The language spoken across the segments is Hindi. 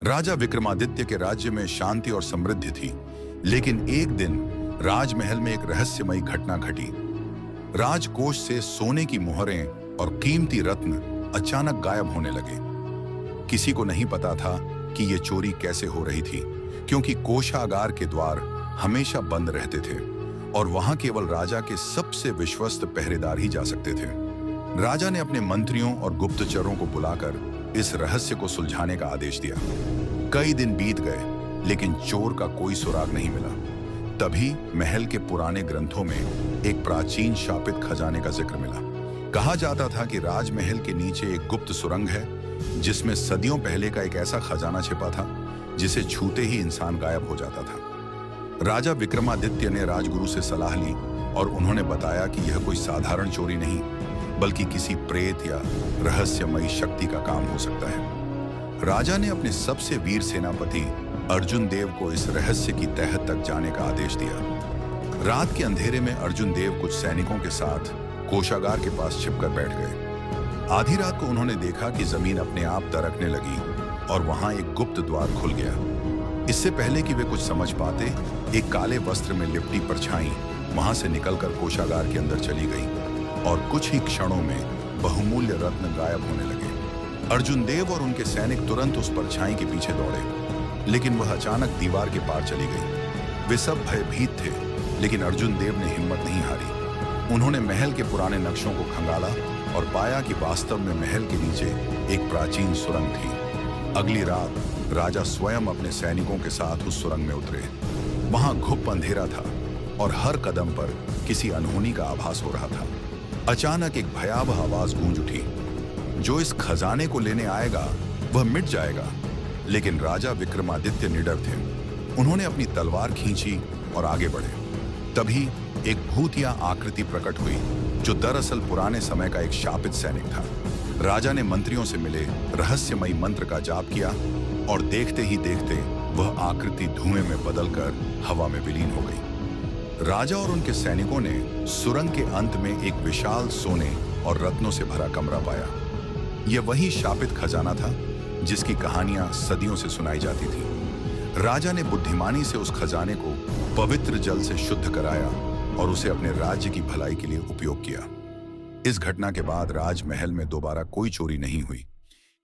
राजा विक्रमादित्य के राज्य में शांति और समृद्धि थी, लेकिन एक दिन राजमहल में एक रहस्यमयी घटना घटी। राजकोष से सोने की मोहरें और कीमती रत्न अचानक गायब होने लगे। किसी को नहीं पता था कि ये चोरी कैसे हो रही थी, क्योंकि कोषागार के द्वार हमेशा बंद रहते थे और वहां केवल राजा के सबसे विश्वस्त पहरेदार ही जा सकते थे। राजा ने अपने मंत्रियों और गुप्तचरों को बुलाकर इस रहस्य को सुलझाने का आदेश दिया। कई दिन बीत गए, लेकिन चोर का कोई सुराग नहीं मिला। तभी महल के पुराने ग्रंथों में एक प्राचीन शापित खजाने का जिक्र मिला। कहा जाता था कि राजमहल के नीचे एक गुप्त सुरंग है, जिसमें सदियों पहले का एक ऐसा खजाना छिपा था जिसे छूते ही इंसान गायब हो जाता था। राजा विक्रमादित्य ने राजगुरु से सलाह ली और उन्होंने बताया कि यह कोई साधारण चोरी नहीं, बल्कि किसी प्रेत या रहस्यमयी शक्ति का काम हो सकता है। राजा ने अपने सबसे वीर सेनापति अर्जुन देव को इस रहस्य की तह तक जाने का आदेश दिया। रात के अंधेरे में अर्जुन देव कुछ सैनिकों के साथ कोषागार के पास छिपकर बैठ गए। आधी रात को उन्होंने देखा कि जमीन अपने आप दरकने लगी और वहां एक गुप्त द्वार खुल गया। इससे पहले कि वे कुछ समझ पाते, एक काले वस्त्र में लिपटी परछाई वहां से निकलकर कोषागार के अंदर चली गई और कुछ ही क्षणों में बहुमूल्य रत्न गायब होने लगे। अर्जुन देव और उनके सैनिक तुरंत उस परछाई के पीछे दौड़े, लेकिन वह अचानक दीवार के पार चली गई। वे सब भयभीत थे, लेकिन अर्जुन देव ने हिम्मत नहीं हारी। उन्होंने महल के पुराने नक्शों को खंगाला और पाया कि वास्तव में महल के नीचे एक प्राचीन सुरंग थी। अगली रात राजा स्वयं अपने सैनिकों के साथ उस सुरंग में उतरे। वहां घुप अंधेरा था और हर कदम पर किसी अनहोनी का आभास हो रहा था। अचानक एक भयावह आवाज गूंज उठी, जो इस खजाने को लेने आएगा वह मिट जाएगा। लेकिन राजा विक्रमादित्य निडर थे। उन्होंने अपनी तलवार खींची और आगे बढ़े। तभी एक भूतिया आकृति प्रकट हुई, जो दरअसल पुराने समय का एक शापित सैनिक था। राजा ने मंत्रियों से मिले रहस्यमयी मंत्र का जाप किया और देखते ही देखते वह आकृति धुएं में बदलकर हवा में विलीन हो गई। राजा और उनके सैनिकों ने सुरंग के अंत में एक विशाल सोने और रत्नों से भरा कमरा पाया। यह वही शापित खजाना था जिसकी कहानियां सदियों से सुनाई जाती थी। राजा ने बुद्धिमानी से उस खजाने को पवित्र जल से शुद्ध कराया और उसे अपने राज्य की भलाई के लिए उपयोग किया। इस घटना के बाद राजमहल में दोबारा कोई चोरी नहीं हुई।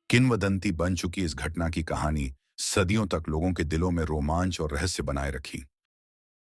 किंवदंती बन चुकी इस घटना की कहानी सदियों तक लोगों के दिलों में रोमांच और रहस्य बनाए रखी।